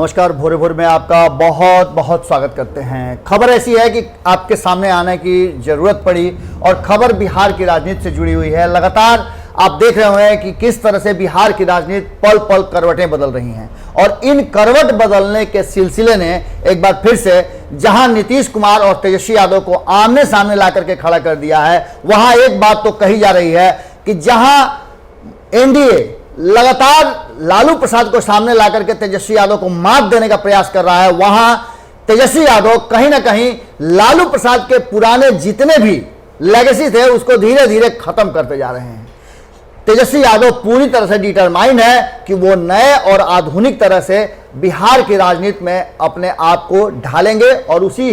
नमस्कार, भोरे भोर में आपका बहुत बहुत स्वागत करते हैं। खबर ऐसी है कि आपके सामने आने की जरूरत पड़ी और खबर बिहार की राजनीति से जुड़ी हुई है। लगातार आप देख रहे हैं कि किस तरह से बिहार की राजनीति पल पल करवटें बदल रही हैं और इन करवट बदलने के सिलसिले ने एक बार फिर से जहां नीतीश कुमार और तेजस्वी यादव को आमने सामने ला करके खड़ा कर दिया है, वहां एक बात तो कही जा रही है कि जहां एनडीए लगातार लालू प्रसाद को सामने लाकर के तेजस्वी यादव को मात देने का प्रयास कर रहा है, वहां तेजस्वी यादव कहीं ना कहीं लालू प्रसाद के पुराने जितने भी लेगेसी थे उसको धीरे धीरे खत्म करते जा रहे हैं। तेजस्वी यादव पूरी तरह से डिटरमाइंड है कि वो नए और आधुनिक तरह से बिहार की राजनीति में अपने आप को ढालेंगे और उसी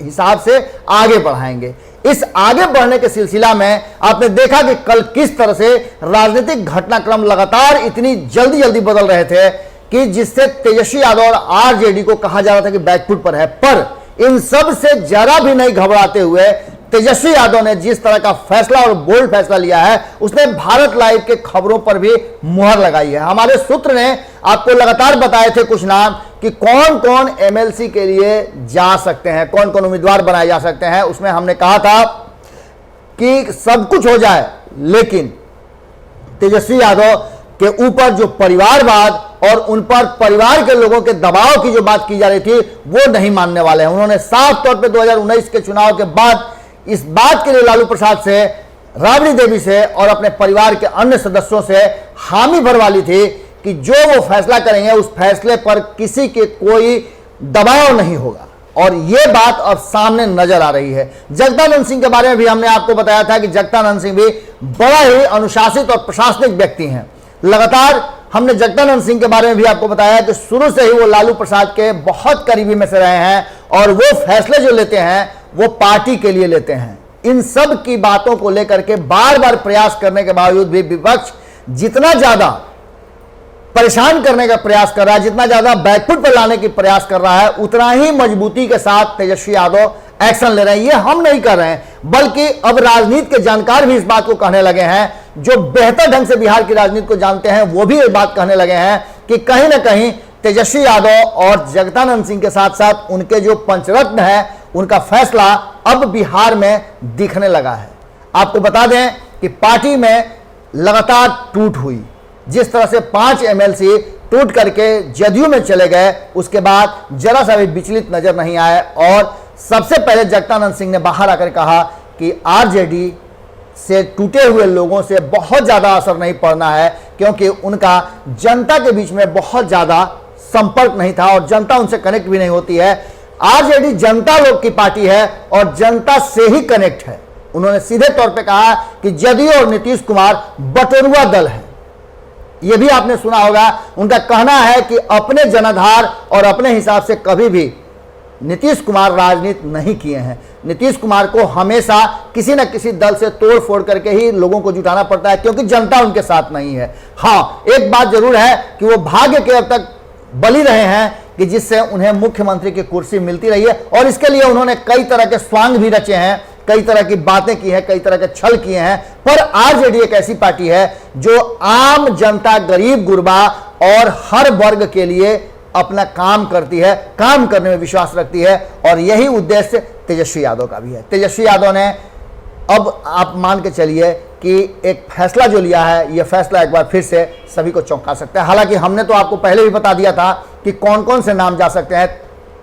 हिसाब से आगे बढ़ाएंगे। इस आगे बढ़ने के सिलसिला में आपने देखा कि कल किस तरह से राजनीतिक घटनाक्रम लगातार इतनी जल्दी जल्दी बदल रहे थे कि जिससे तेजस्वी यादव और आरजेडी को कहा जा रहा था कि बैकफुट पर है। पर इन सब से जरा भी नहीं घबराते हुए तेजस्वी यादव ने जिस तरह का फैसला और बोल्ड फैसला लिया है, उसने भारत लाइव के खबरों पर भी मुहर लगाई है। हमारे सूत्र ने आपको लगातार बताए थे कुछ नाम कि कौन कौन एमएलसी के लिए जा सकते हैं, कौन कौन उम्मीदवार बनाए जा सकते हैं। उसमें हमने कहा था कि सब कुछ हो जाए लेकिन तेजस्वी यादव के ऊपर जो परिवारवाद और उन पर परिवार के लोगों के दबाव की जो बात की जा रही थी वो नहीं मानने वाले हैं। उन्होंने साफ तौर पे 2019 के चुनाव के बाद इस बात के लिए लालू प्रसाद से, राबड़ी देवी से और अपने परिवार के अन्य सदस्यों से हामी भरवा ली थी कि जो वो फैसला करेंगे उस फैसले पर किसी के कोई दबाव नहीं होगा। और ये बात अब सामने नजर आ रही है। जगदानंद सिंह के बारे में भी हमने आपको बताया था कि जगदानंद सिंह भी बड़ा ही अनुशासित और प्रशासनिक व्यक्ति हैं। लगातार हमने जगदानंद सिंह के बारे में भी आपको बताया कि शुरू से ही वो लालू प्रसाद के बहुत करीबी में से रहे हैं और वो फैसले जो लेते हैं वो पार्टी के लिए लेते हैं। इन सब की बातों को लेकर के बार बार प्रयास करने के बावजूद भी विपक्ष जितना ज्यादा परेशान करने का प्रयास कर रहा है, जितना ज्यादा बैकफुट पर लाने की प्रयास कर रहा है, उतना ही मजबूती के साथ तेजस्वी यादव एक्शन ले रहे हैं। ये हम नहीं कर रहे हैं, बल्कि अब राजनीति के जानकार भी इस बात को कहने लगे हैं, जो बेहतर ढंग से बिहार की राजनीति को जानते हैं वो भी ये बात कहने लगे हैं कि कहीं ना कहीं तेजस्वी यादव और जगदानंद सिंह के साथ साथ उनके जो पंचरत्न है उनका फैसला अब बिहार में दिखने लगा है। आपको बता दें कि पार्टी में लगातार टूट हुई, जिस तरह से 5 एमएलसी टूट करके जदयू में चले गए, उसके बाद जरा सा भी विचलित नजर नहीं आए और सबसे पहले जगदानंद सिंह ने बाहर आकर कहा कि आरजेडी से टूटे हुए लोगों से बहुत ज्यादा असर नहीं पड़ना है, क्योंकि उनका जनता के बीच में बहुत ज्यादा संपर्क नहीं था और जनता उनसे कनेक्ट भी नहीं होती है। आरजेडी जनता लोग की पार्टी है और जनता से ही कनेक्ट है। उन्होंने सीधे तौर पे कहा कि जदयू और नीतीश कुमार बटोरुआ दल है। यह भी आपने सुना होगा। उनका कहना है कि अपने जनाधार और अपने हिसाब से कभी भी नीतीश कुमार राजनीति नहीं किए हैं। नीतीश कुमार को हमेशा किसी न किसी दल से तोड़ फोड़ करके ही लोगों को जुटाना पड़ता है, क्योंकि जनता उनके साथ नहीं है। हाँ, एक बात जरूर है कि वो भाग्य के अब तक बली रहे हैं कि जिससे उन्हें मुख्यमंत्री की कुर्सी मिलती रही है और इसके लिए उन्होंने कई तरह के स्वांग भी रचे हैं, कई तरह की बातें की हैं, कई तरह के छल किए हैं। पर आरजेडी एक ऐसी पार्टी है जो आम जनता, गरीब गुरबा और हर वर्ग के लिए अपना काम करती है, काम करने में विश्वास रखती है और यही उद्देश्य तेजस्वी यादव का भी है। तेजस्वी यादव ने अब आप मान के चलिए कि एक फैसला जो लिया है, यह फैसला एक बार फिर से सभी को चौंका सकता है। हालांकि हमने तो आपको पहले भी बता दिया था कि कौन कौन से नाम जा सकते हैं।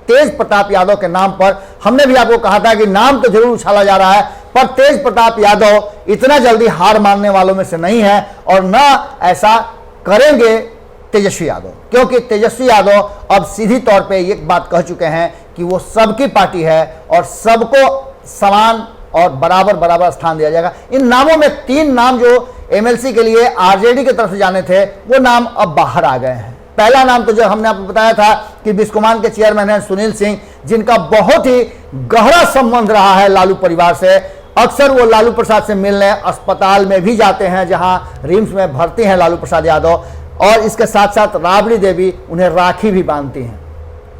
तेज प्रताप यादव के नाम पर हमने भी आपको कहा था कि नाम तो जरूर उछाला जा रहा है, पर तेज प्रताप यादव इतना जल्दी हार मानने वालों में से नहीं है और न ऐसा करेंगे तेजस्वी यादव, क्योंकि तेजस्वी यादव अब सीधी तौर पे एक बात कह चुके हैं कि वो सबकी पार्टी है और सबको समान और बराबर बराबर स्थान दिया जाएगा। इन नामों में 3 नाम जो एमएलसी के लिए आरजेडी की तरफ से जाने थे वो नाम अब बाहर आ गए हैं। पहला नाम तो जो हमने आपको बताया था कि बिस्कोमान के चेयरमैन हैं सुनील सिंह, जिनका बहुत ही गहरा संबंध रहा है लालू परिवार से। अक्सर वो लालू प्रसाद से मिलने अस्पताल में भी जाते हैं जहां रिम्स में भर्ती हैं लालू प्रसाद यादव, और इसके साथ साथ राबड़ी देवी उन्हें राखी भी बांधती हैं।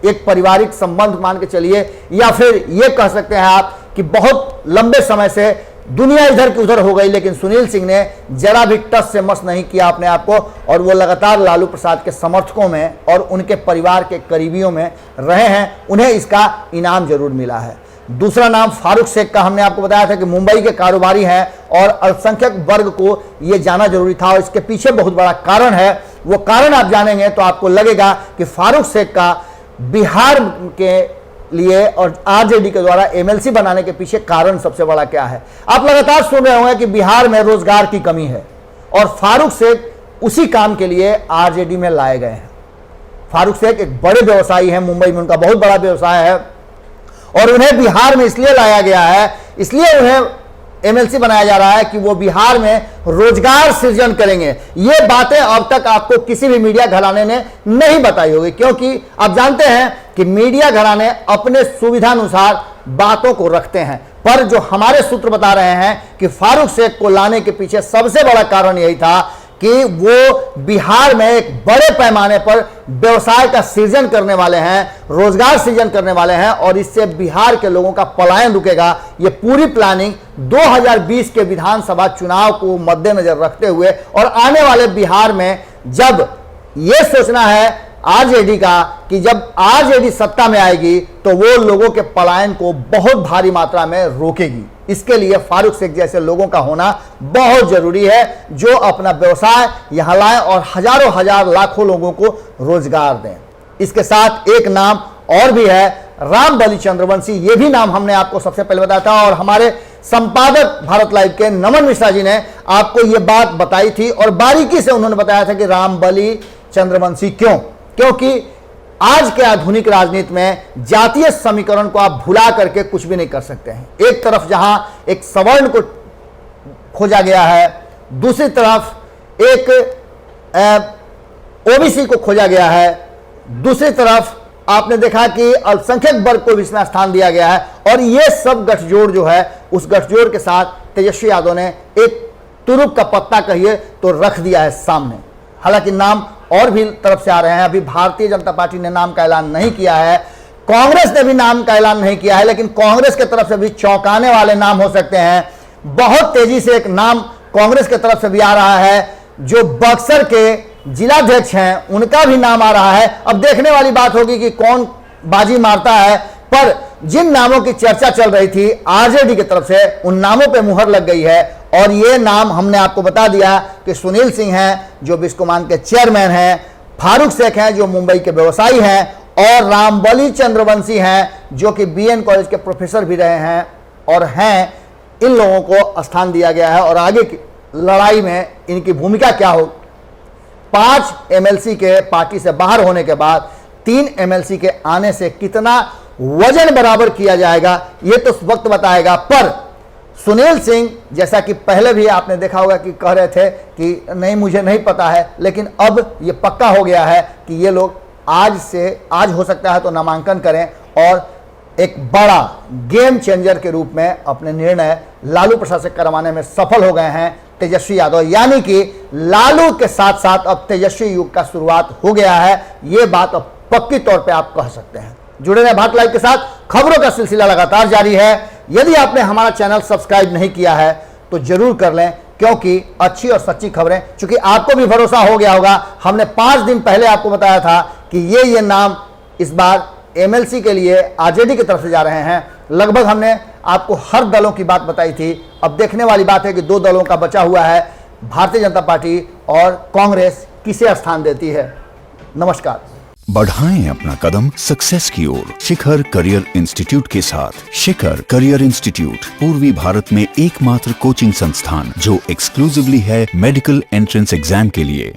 एक पारिवारिक संबंध मान के चलिए, या फिर ये कह सकते हैं आप कि बहुत लंबे समय से दुनिया इधर की उधर हो गई, लेकिन सुनील सिंह ने जरा भी टस से मस नहीं किया अपने आप को, और वो लगातार लालू प्रसाद के समर्थकों में और उनके परिवार के करीबियों में रहे हैं। उन्हें इसका इनाम जरूर मिला है। दूसरा नाम फारूक शेख का हमने आपको बताया था कि मुंबई के कारोबारी हैं और अल्पसंख्यक वर्ग को यह जाना जरूरी था, और इसके पीछे बहुत बड़ा कारण है। वो कारण आप जानेंगे तो आपको लगेगा कि फारूक शेख का बिहार के लिए और आरजेडी के द्वारा एमएलसी बनाने के पीछे कारण सबसे बड़ा क्या है। आप लगातार सुन रहे होंगे कि बिहार में रोजगार की कमी है, और फारूक शेख उसी काम के लिए आरजेडी में लाए गए हैं। फारूक शेख एक बड़े व्यवसायी हैं, मुंबई में उनका बहुत बड़ा व्यवसाय है, और उन्हें बिहार में इसलिए लाया गया है, इसलिए उन्हें एमएलसी बनाया जा रहा है कि वो बिहार में रोजगार सृजन करेंगे। ये बातें अब तक आपको किसी भी मीडिया घराने ने नहीं बताई होगी, क्योंकि आप जानते हैं कि मीडिया घराने अपने सुविधानुसार बातों को रखते हैं। पर जो हमारे सूत्र बता रहे हैं कि फारूक शेख को लाने के पीछे सबसे बड़ा कारण यही था कि वो बिहार में एक बड़े पैमाने पर व्यवसाय का सृजन करने वाले हैं, रोजगार सृजन करने वाले हैं, और इससे बिहार के लोगों का पलायन रुकेगा। ये पूरी प्लानिंग 2020 के विधानसभा चुनाव को मद्देनजर रखते हुए, और आने वाले बिहार में जब ये सोचना है आरजेडी का कि जब आरजेडी सत्ता में आएगी तो वो लोगों के पलायन को बहुत भारी मात्रा में रोकेगी। इसके लिए फारूक शेख जैसे लोगों का होना बहुत जरूरी है, जो अपना व्यवसाय यहां लाएं और हजारों हजार लाखों लोगों को रोजगार दें। इसके साथ एक नाम और भी है, रामबली चंद्रवंशी। ये भी नाम हमने आपको सबसे पहले बताया था, और हमारे संपादक भारत लाइव के नमन मिश्रा जी ने आपको यह बात बताई थी, और बारीकी से उन्होंने बताया था कि रामबली चंद्रवंशी क्यों। क्योंकि आज के आधुनिक राजनीति में जातीय समीकरण को आप भुला करके कुछ भी नहीं कर सकते हैं। एक तरफ जहां एक सवर्ण को खोजा गया है, दूसरी तरफ एक ओबीसी को खोजा गया है, दूसरी तरफ आपने देखा कि अल्पसंख्यक वर्ग को भी इसमें स्थान दिया गया है, और यह सब गठजोड़ जो है, उस गठजोड़ के साथ तेजस्वी यादव ने एक तुरुप का पत्ता कहिए तो रख दिया है सामने। हालांकि नाम और भी तरफ से आ रहे हैं। अभी भारतीय जनता पार्टी ने नाम का ऐलान नहीं किया है, कांग्रेस ने भी नाम का ऐलान नहीं किया है, लेकिन कांग्रेस की तरफ से भी चौंकाने वाले नाम हो सकते हैं। बहुत तेजी से एक नाम कांग्रेस की तरफ से भी आ रहा है, जो बक्सर के जिलाध्यक्ष हैं, उनका भी नाम आ रहा है। अब देखने वाली बात होगी कि कौन बाजी मारता है, पर जिन नामों की चर्चा चल रही थी आरजेडी की तरफ से, उन नामों पे मुहर लग गई है। और ये नाम हमने आपको बता दिया कि सुनील सिंह हैं, जो बिस्कोमान के चेयरमैन हैं, फारूक शेख हैं, जो मुंबई के व्यवसायी हैं, और रामबली चंद्रवंशी हैं, जो कि बीएन कॉलेज के प्रोफेसर भी रहे हैं और हैं। इन लोगों को स्थान दिया गया है, और आगे की लड़ाई में इनकी भूमिका क्या हो। 5 एमएलसी के पार्टी से बाहर होने के बाद 3 एमएलसी के आने से कितना वजन बराबर किया जाएगा, यह तो वक्त बताएगा। पर सुनील सिंह, जैसा कि पहले भी आपने देखा होगा कि कह रहे थे कि नहीं मुझे नहीं पता है, लेकिन अब यह पक्का हो गया है कि ये लोग आज हो सकता है तो नामांकन करें, और एक बड़ा गेम चेंजर के रूप में अपने निर्णय लालू प्रसाद से करवाने में सफल हो गए हैं तेजस्वी यादव। यानी कि लालू के साथ साथ अब तेजस्वी युग का शुरुआत हो गया है। ये बात अब पक्की तौर पे आप कह सकते हैं। जुड़े रहे भारत लाइव के साथ, खबरों का सिलसिला लगातार जारी है। यदि आपने हमारा चैनल सब्सक्राइब नहीं किया है तो जरूर कर लें, क्योंकि अच्छी और सच्ची खबरें, चूंकि आपको भी भरोसा हो गया होगा, हमने 5 दिन पहले आपको बताया था कि ये नाम इस बार एमएलसी के लिए आरजेडी की तरफ से जा रहे हैं। लगभग हमने आपको हर दलों की बात बताई थी। अब देखने वाली बात है कि 2 दलों का बचा हुआ है, भारतीय जनता पार्टी और कांग्रेस किसे स्थान देती है। नमस्कार। बढ़ाएं अपना कदम सक्सेस की ओर शिखर करियर इंस्टीट्यूट के साथ। शिखर करियर इंस्टीट्यूट पूर्वी भारत में एकमात्र कोचिंग संस्थान जो एक्सक्लूसिवली है मेडिकल एंट्रेंस एग्जाम के लिए।